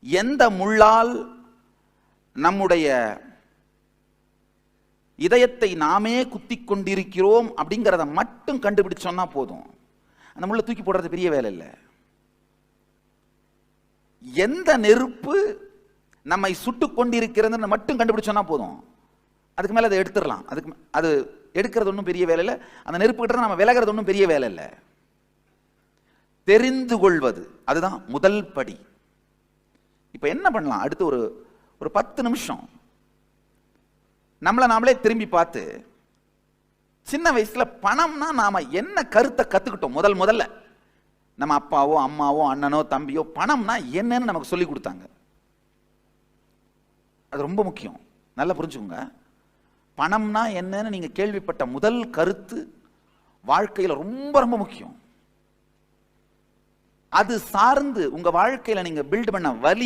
எந்த முள்ளால் நம்முடைய இதயத்தை நாமே குத்தி கொண்டிருக்கிறோம் அப்படிங்கிறத மட்டும் கண்டுபிடிச்சோம்னா போதும். அந்த முள்ள தூக்கி போடுறது பெரிய வேலை இல்லை. எந்த நெருப்பு நம்மை சுட்டு கொண்டிருக்கிறது மட்டும் கண்டுபிடிச்சோம்னா போதும். அதுக்கு மேலே அதை எடுத்துடலாம். அது எடுக்கிறது ஒன்றும் பெரிய வேலை இல்லை. அந்த நெருப்பு கிட்ட நம்ம விலகிறது ஒன்றும் பெரிய வேலை இல்லை. தெரிந்து கொள்வது அதுதான் முதல் படி. இப்போ என்ன பண்ணலாம்? அடுத்து ஒரு 10 நிமிஷம் நம்மளை நாமளே திரும்பி பார்த்து, சின்ன வயசுல பணம்னா நாம என்ன கருத்தை கத்துக்கிட்டோம்? முதல்ல நம்ம அப்பாவோ அம்மாவோ அண்ணனோ தம்பியோ பணம்னா என்னன்னு நமக்கு சொல்லி கொடுத்தாங்க. அது ரொம்ப முக்கியம். நல்லா புரிஞ்சுக்கோங்க. பணம்னா என்னன்னு நீங்க கேள்விப்பட்ட முதல் கருத்து வாழ்க்கையில ரொம்ப ரொம்ப முக்கியம். அது சார்ந்து உங்க வாழ்க்கையில நீங்க பில்ட் பண்ண வழி